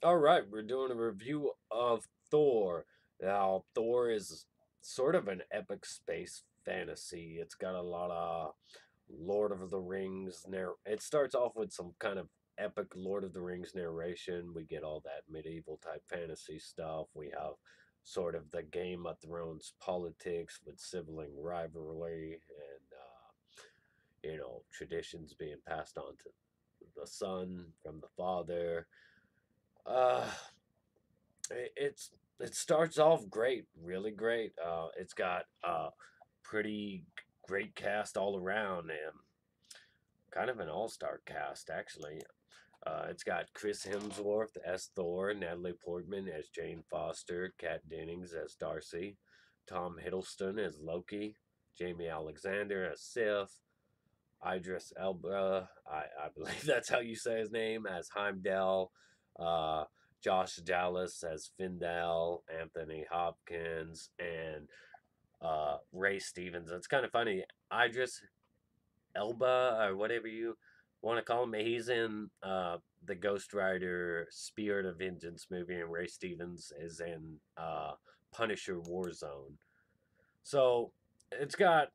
All right, we're doing a review of Thor. Now, Thor is sort of an epic space fantasy. It's got a lot of Lord of the Rings. It starts off with some kind of epic Lord of the Rings narration. We get all that medieval type fantasy stuff. We have sort of the Game of Thrones politics with sibling rivalry and traditions being passed on to the son from the father. Uh, it's it starts off great, really great. It's got pretty great cast all around and kind of an all-star cast actually. It's got Chris Hemsworth as Thor, Natalie Portman as Jane Foster, Kat Dennings as Darcy, Tom Hiddleston as Loki, Jamie Alexander as Sif, Idris Elba, I believe that's how you say his name, as Heimdall, uh, Josh Dallas as Findal, Anthony Hopkins, and Ray Stevens. It's kind of funny. Idris Elba, or whatever you want to call him, he's in the Ghost Rider Spirit of Vengeance movie, and Ray Stevens is in Punisher Warzone. So it's got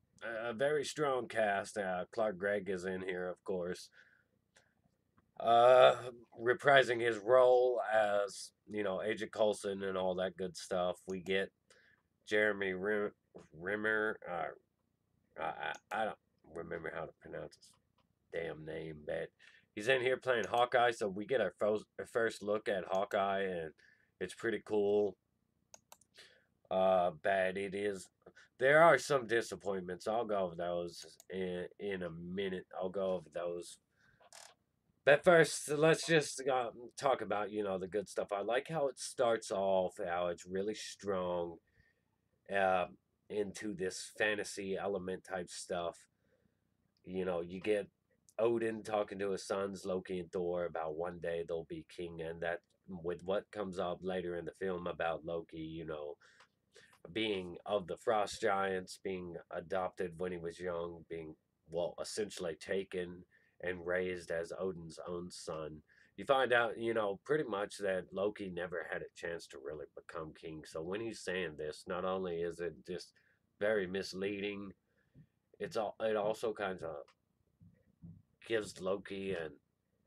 a very strong cast. Clark Gregg is in here, of course, uh, reprising his role as Agent Coulson and all that good stuff. We get Jeremy Rimmer. I don't remember how to pronounce his damn name, but he's in here playing Hawkeye. So we get our first look at Hawkeye, and it's pretty cool. Bad it is. There are some disappointments. I'll go over those in a minute. I'll go over those. But first, let's just talk about the good stuff. I like how it starts off, how it's really strong, uh, into this fantasy element type stuff. You get Odin talking to his sons Loki and Thor about one day they'll be king, and that with what comes up later in the film about Loki, being of the frost giants, being adopted when he was young, being, well, essentially taken and raised as Odin's own son. You find out, pretty much that Loki never had a chance to really become king. So when he's saying this, not only is it just very misleading, it also kind of gives Loki and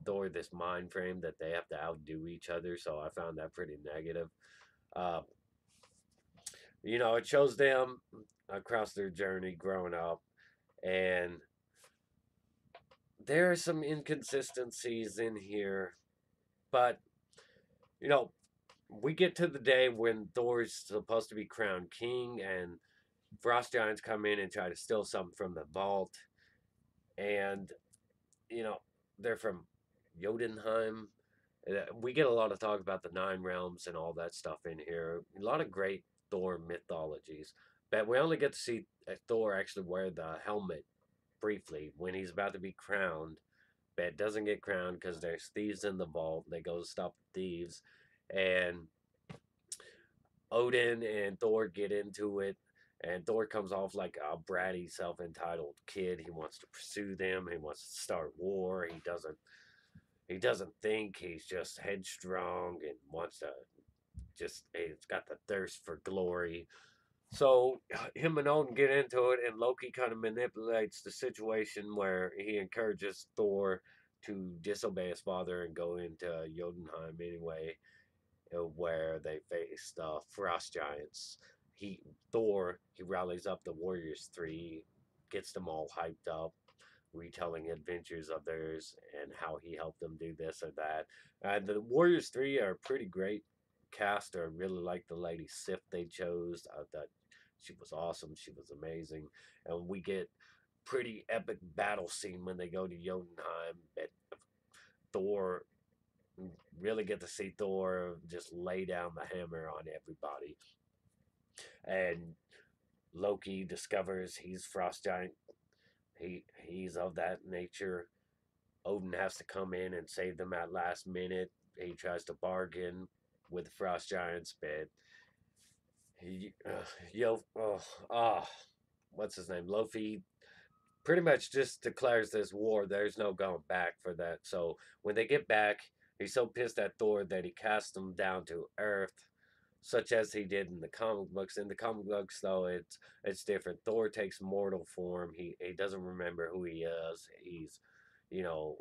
Thor this mind frame that they have to outdo each other. So I found that pretty negative. Uh, it shows them across their journey growing up, and there are some inconsistencies in here, but you know, we get to the day when Thor's supposed to be crowned king, and frost giants come in and try to steal something from the vault, and you know, they're from Jotunheim. We get a lot of talk about the Nine Realms and all that stuff in here. A lot of great Thor mythologies, but we only get to see Thor actually wear the helmet briefly when he's about to be crowned. But doesn't get crowned because there's thieves in the vault. They go to stop the thieves, and Odin and Thor get into it. And Thor comes off like a bratty, self-entitled kid. He wants to pursue them. He wants to start war. He doesn't think. He's just headstrong and wants to just. He's got the thirst for glory. So him and Odin get into it, and Loki kind of manipulates the situation where he encourages Thor to disobey his father and go into Jotunheim anyway, where they face the frost giants. He Thor rallies up the Warriors Three, gets them all hyped up, retelling adventures of theirs and how he helped them do this or that. And the Warriors Three are a pretty great cast. I really like the lady Sif they chose. I thought she was awesome. She was amazing, and we get pretty epic battle scene when they go to Jotunheim. But Thor really get to see Thor just lay down the hammer on everybody, and Loki discovers he's frost giant. He's of that nature. Odin has to come in and save them at last minute. He tries to bargain with the frost giants, but yo, what's his name? Lofi pretty much just declares this war. There's no going back for that. So when they get back, He's so pissed at Thor that he casts him down to Earth, such as he did in the comic books. In the comic books, though, it's different. Thor takes mortal form. He doesn't remember who he is. He's, you know,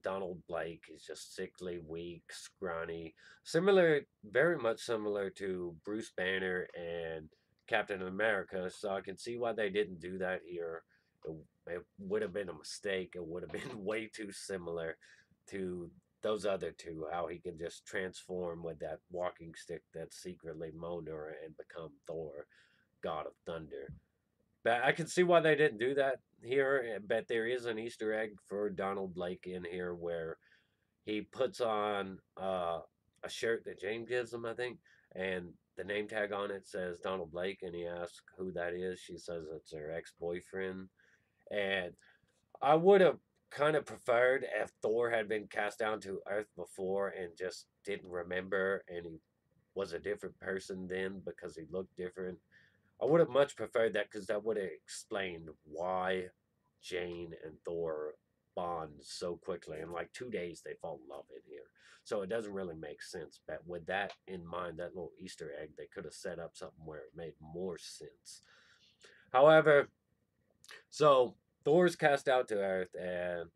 Donald Blake. He's just sickly, weak, scrawny, similar, very much similar to Bruce Banner and Captain America. So I can see why they didn't do that here. It would have been a mistake. It would have been way too similar to those other two, how he can just transform with that walking stick that's secretly Mjolnir and become Thor, God of Thunder. But I can see why they didn't do that here. But there is an Easter egg for Donald Blake in here where he puts on a shirt that Jane gives him, I think, and the name tag on it says Donald Blake, and he asks who that is. She says it's her ex boyfriend, and I would have kind of preferred if Thor had been cast down to Earth before and just didn't remember and he was a different person then because he looked different. I would have much preferred that because that would have explained why Jane and Thor bond so quickly. In like 2 days, they fall in love in here. So it doesn't really make sense. But with that in mind, that little Easter egg, they could have set up something where it made more sense. However, so Thor's cast out to Earth, and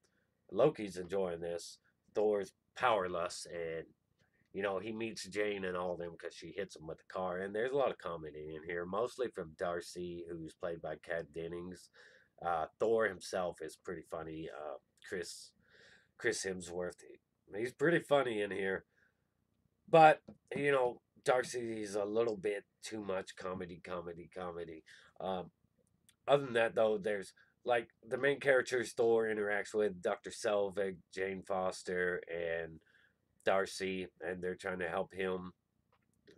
Loki's enjoying this. Thor's powerless, and he meets Jane and all of them because she hits him with the car. And there's a lot of comedy in here, mostly from Darcy, who's played by Kat Dennings. Thor himself is pretty funny. Chris Chris Hemsworth, he's pretty funny in here, but Darcy's a little bit too much comedy, comedy, comedy. Um, Other than that, though, there's like the main characters Thor interacts with Dr. Selvig, Jane Foster, and Darcy, and they're trying to help him.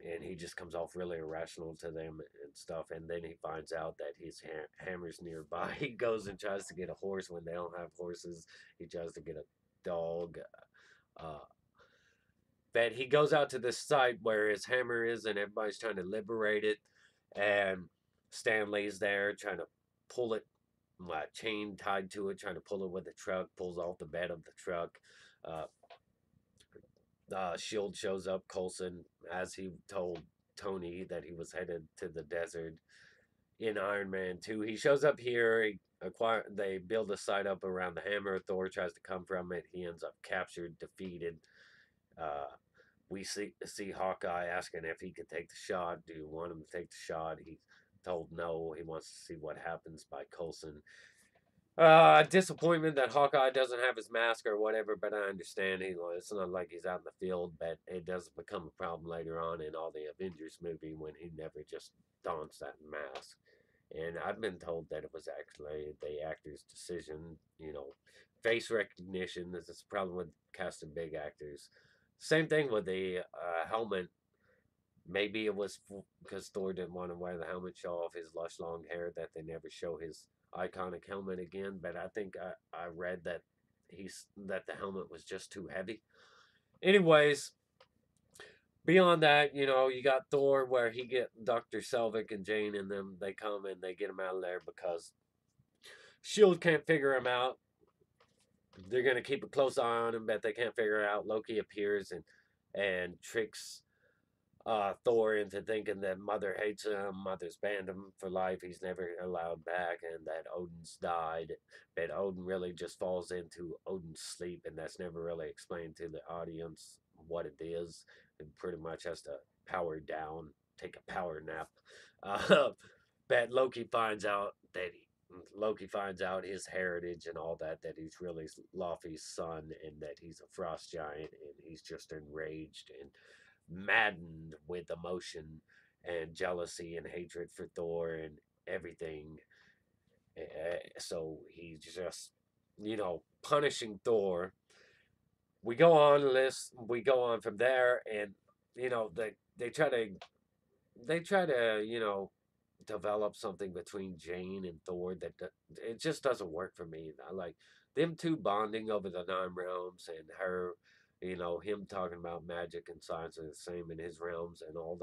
And he just comes off really irrational to them and stuff. And then he finds out that his hammer's nearby. He goes and tries to get a horse when they don't have horses. He tries to get a dog. Uh, but he goes out to this site where his hammer is, and everybody's trying to liberate it. And Stanley's there trying to pull it, chain tied to it, trying to pull it with the truck, pulls off the bed of the truck. Uh, Shield shows up, Coulson, as he told Tony that he was headed to the desert in Iron Man 2. He shows up here, they build a site up around the hammer. Thor tries to come from it. He ends up captured, defeated. Uh, we see Hawkeye asking if he could take the shot. Do you want him to take the shot? He's told no. He wants to see what happens by Coulson. Disappointment that Hawkeye doesn't have his mask or whatever, but I understand it's not like he's out in the field, but it does become a problem later on in all the Avengers movie when he never just dons that mask. And I've been told that it was actually the actor's decision. Face recognition is a problem with casting big actors. Same thing with the helmet. Maybe it was because Thor didn't want to wear the helmet, show off his lush long hair, that they never show his iconic helmet again. But I think I read that that the helmet was just too heavy. Anyways, beyond that, you got Thor where he get Dr. Selvig and Jane and them. They come and they get him out of there because Shield can't figure him out. They're gonna keep a close eye on him, but they can't figure it out. Loki appears and tricks Thor into thinking that Mother hates him, Mother's banned him for life, he's never allowed back, and that Odin's died. But Odin really just falls into Odin's sleep, and that's never really explained to the audience what it is. It pretty much has to power down, take a power nap. Uh, but Loki finds out his heritage and all that, that he's really Laufey's son, and that he's a frost giant, and he's just enraged and maddened with emotion and jealousy and hatred for Thor and everything. So he's just, punishing Thor. We go on from there, and they try to develop something between Jane and Thor that it just doesn't work for me. I like them two bonding over the nine realms and her, him talking about magic and science and the same in his realms and all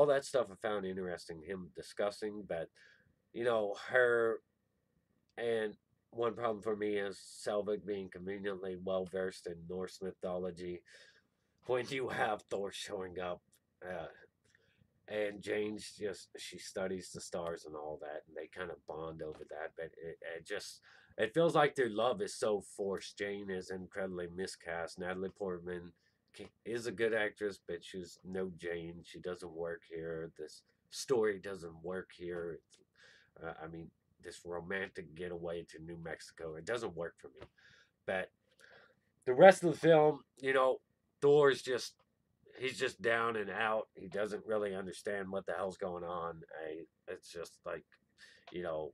that stuff I found interesting. Him discussing, but her and one problem for me is Selvig being conveniently well versed in Norse mythology. When you have Thor showing up, uh, and Jane's just she studies the stars and all that, and they kind of bond over that. But it just it feels like their love is so forced. Jane is incredibly miscast. Natalie Portman is a good actress, but she's no Jane. She doesn't work here. This story doesn't work here. I mean, this romantic getaway to New Mexico, it doesn't work for me. But the rest of the film, Thor's just he's just down and out. He doesn't really understand what the hell's going on. It's just like, you know,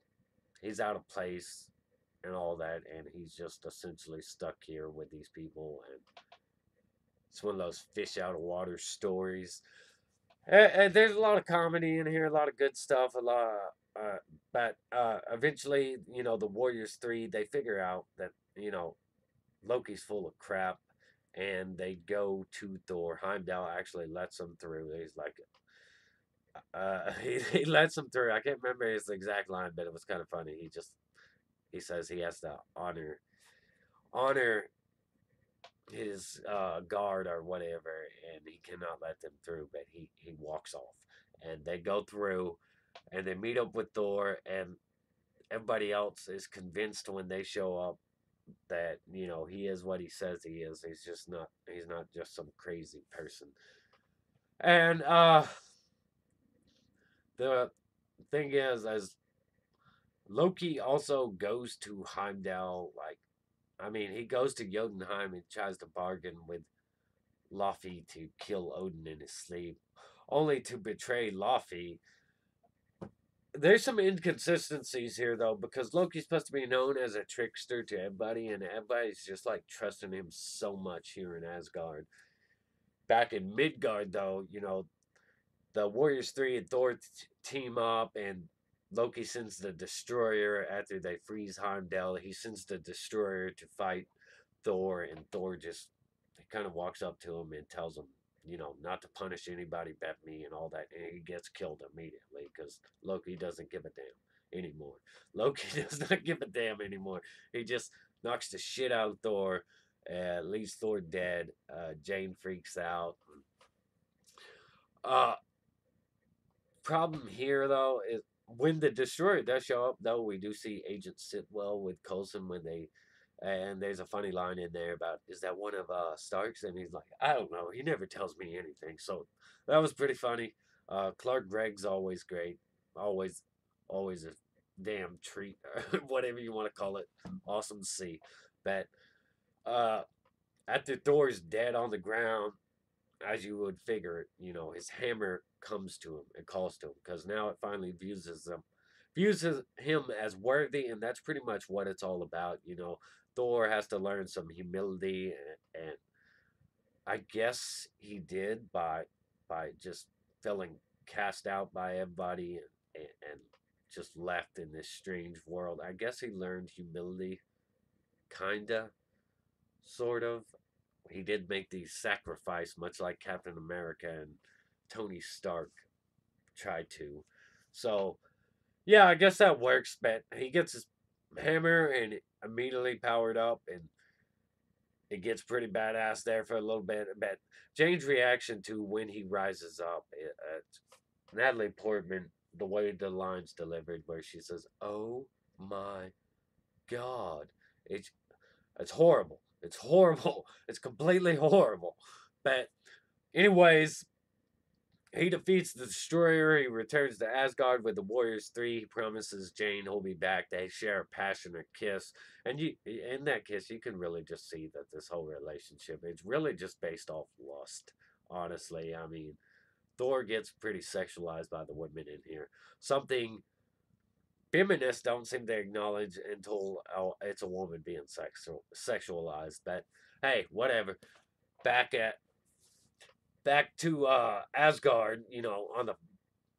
he's out of place and all that, and he's just essentially stuck here with these people. And it's one of those fish out of water stories. And there's a lot of comedy in here, a lot of good stuff, a lot. But eventually, the Warriors 3, they figure out that Loki's full of crap, and they go to Thor. Heimdall actually lets them through. He's like, he lets them through. I can't remember his exact line, but it was kind of funny. He says he has to honor his guard or whatever, and he cannot let them through. But he walks off, and they go through, and they meet up with Thor, and everybody else is convinced when they show up that he is what he says he is. He's not just some crazy person. And the thing is, as Loki also goes to Heimdall, like, I mean, he goes to Jotunheim and tries to bargain with Laufey to kill Odin in his sleep, only to betray Laufey. There's some inconsistencies here, though, because Loki's supposed to be known as a trickster to everybody, and everybody's just like trusting him so much here in Asgard. Back in Midgard, though, the Warriors 3 and Thor team up, and Loki sends the Destroyer after they freeze Heimdall. He sends the Destroyer to fight Thor, and Thor just he kind of walks up to him and tells him, not to punish anybody but me and all that. And he gets killed immediately because Loki doesn't give a damn anymore. Loki does not give a damn anymore. He just knocks the shit out of Thor, leaves Thor dead. Jane freaks out. Uh, Problem here though is when the destroyer does show up, though we do see Agent Sitwell with Coulson when they and there's a funny line in there about is that one of Stark's, and he's like, I don't know, he never tells me anything. So that was pretty funny. Clark Gregg's always great, always always a damn treat, whatever you want to call it. Awesome to see. But uh after Thor's dead on the ground, as you would figure, his hammer comes to him and calls to him because now it finally views him as worthy, and that's pretty much what it's all about. Thor has to learn some humility, and I guess he did by just feeling cast out by everybody and just left in this strange world. I guess he learned humility, kinda, sort of. He did make the sacrifice, much like Captain America and Tony Stark tried to. So, yeah, I guess that works. But he gets his hammer and immediately powered up, and it gets pretty badass there for a little bit. But Jane's reaction to when he rises up, Natalie Portman, the way the line's delivered, where she says, "Oh my God," it's it's horrible. It's horrible. It's completely horrible. But anyways, he defeats the Destroyer. He returns to Asgard with the Warriors 3. He promises Jane he'll be back. They share a passionate kiss. And in that kiss, you can really just see that this whole relationship is really just based off lust, honestly. I mean, Thor gets pretty sexualized by the women in here. Something feminists don't seem to acknowledge until it's a woman being sexualized. But hey, whatever. Back at back to Asgard. On the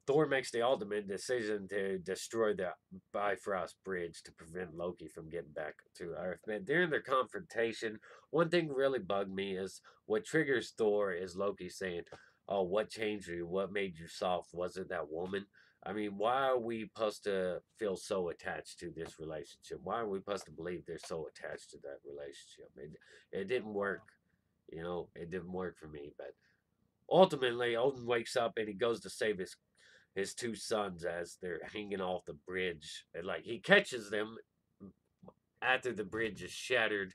Thor makes the ultimate decision to destroy the Bifrost Bridge to prevent Loki from getting back to Earth. Man, during their confrontation, one thing really bugged me is what triggers Thor is Loki saying, "Oh, what changed you? What made you soft? Was it that woman?" I mean, why are we supposed to feel so attached to this relationship? Why are we supposed to believe they're so attached to that relationship? It didn't work. It didn't work for me. But ultimately, Odin wakes up and he goes to save his two sons as they're hanging off the bridge. And like he catches them after the bridge is shattered.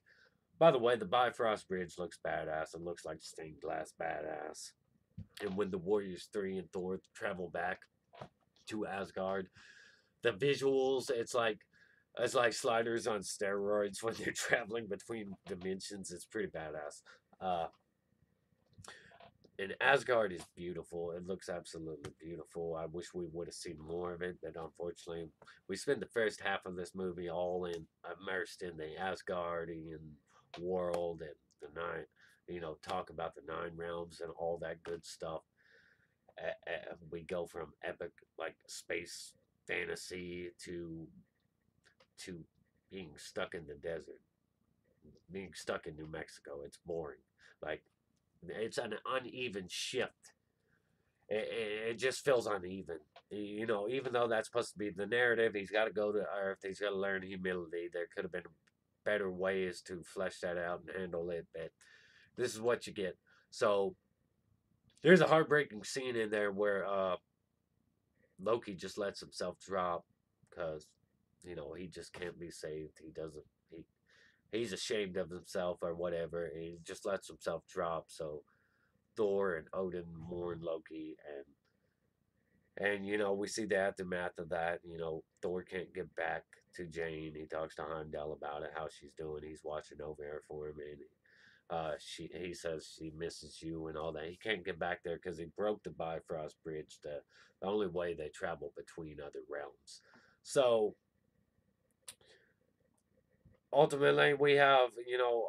By the way, the Bifrost Bridge looks badass. It looks like stained glass badass. And when the Warriors 3 and Thor travel back to Asgard, the visuals, it's like sliders on steroids when they're traveling between dimensions. It's pretty badass. Uh, and Asgard is beautiful. It looks absolutely beautiful. I wish we would have seen more of it, but unfortunately, we spent the first half of this movie all immersed in the Asgardian world and the nine, talk about the nine realms and all that good stuff. We go from epic like space fantasy to being stuck in the desert, being stuck in New Mexico. It's boring. Like it's an uneven shift. It just feels uneven. Even though that's supposed to be the narrative, he's got to go to Earth. He's got to learn humility. There could have been better ways to flesh that out and handle it, but this is what you get. So there's a heartbreaking scene in there where Loki just lets himself drop because he just can't be saved. He doesn't. He's ashamed of himself or whatever. And he just lets himself drop. So Thor and Odin mourn Loki, and we see the aftermath of that. Thor can't get back to Jane. He talks to Heimdall about it, how she's doing. He's watching over her for him, and he says she misses you and all that. He can't get back there because he broke the Bifrost Bridge, the only way they travel between other realms. So ultimately, we have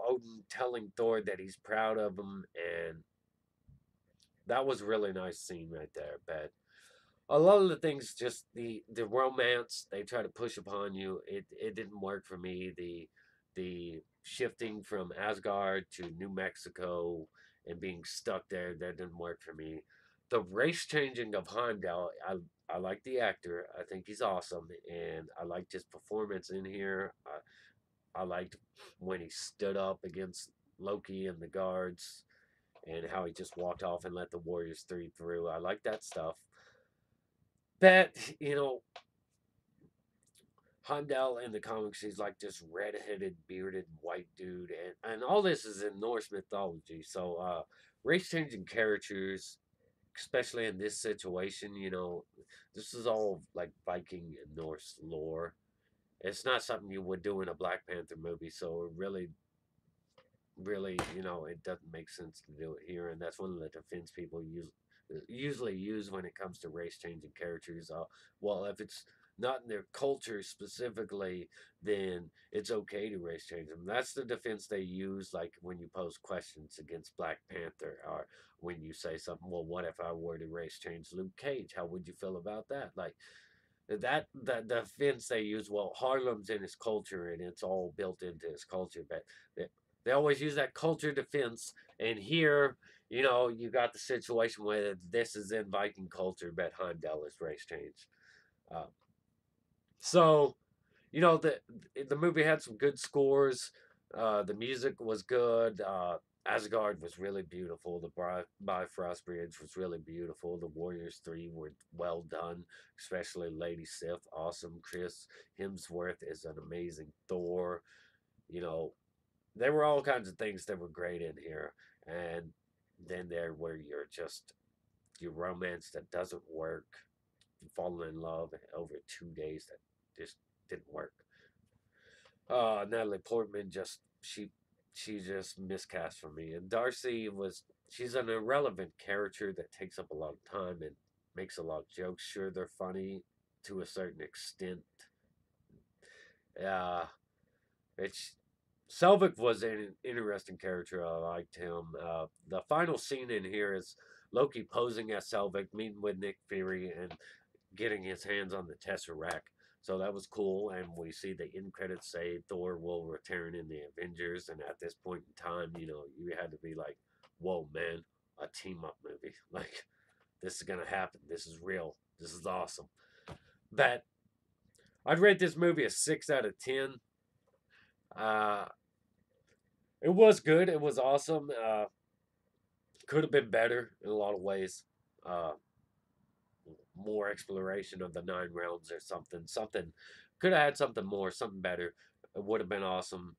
Odin telling Thor that he's proud of him, and that was a really nice scene right there. But a lot of the things, just the romance they try to push upon you, it didn't work for me. The shifting from Asgard to New Mexico and being stuck there, that didn't work for me. The race changing of Heimdall, I like the actor. I think he's awesome, and I liked his performance in here. I liked when he stood up against Loki and the guards, and how he just walked off and let the Warriors 3 through. I like that stuff. But, Heimdall in the comics, he's like this red-headed, bearded white dude, and all this is in Norse mythology. So, race-changing characters, especially in this situation, this is all like Viking and Norse lore. It's not something you would do in a Black Panther movie, so it really, it doesn't make sense to do it here, and that's one of the defense people usually use when it comes to race changing characters. Well, if it's not in their culture specifically, then it's okay to race change them. That's the defense they use, like when you pose questions against Black Panther, or when you say something. Well, what if I were to race change Luke Cage? How would you feel about that? Like that the defense they use. Well, Harlem's in his culture, and it's all built into his culture, but they always use that culture defense. And here, you got the situation where this is in Viking culture, but Heimdall is race changed. Uh, so, the movie had some good scores. The music was good. Asgard was really beautiful. The Bifrost Bridge was really beautiful. The Warriors 3 were well done, especially Lady Sif. Awesome. Chris Hemsworth is an amazing Thor. You know, there were all kinds of things that were great in here. And then there where your romance that doesn't work, you fall in love over 2 days, that just didn't work. Natalie Portman she just miscast for me. And Darcy she's an irrelevant character that takes up a lot of time and makes a lot of jokes. Sure, they're funny to a certain extent. Uh, it's Selvig was an interesting character. I liked him. The final scene in here is Loki posing as Selvig, meeting with Nick Fury, and getting his hands on the Tesseract. So that was cool, and we see the end credits say Thor will return in the Avengers. And at this point in time, you had to be like, "Whoa, man, a team up movie! Like this is gonna happen. This is real." This is awesome. But I'd rate this movie a 6 out of 10. Uh, it was good. It was awesome. Could have been better in a lot of ways. Uh, more exploration of the 9 realms or something. Something could have had something more, something better. It would have been awesome.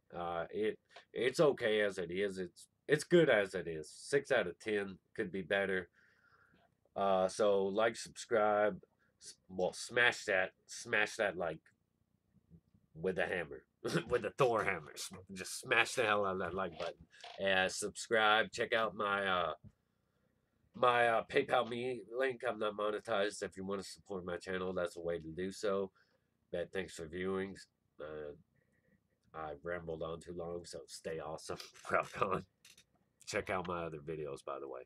It's okay as it is. It's good as it is. 6 out of 10 could be better. So like, subscribe. Well, smash that like with a hammer, with the Thor hammer. Just smash the hell out of that like button. And subscribe. Check out my PayPal me link. I'm not monetized. If you want to support my channel, that's a way to do so. But thanks for viewing. I rambled on too long, so stay awesome. Rock on. Check out my other videos, by the way.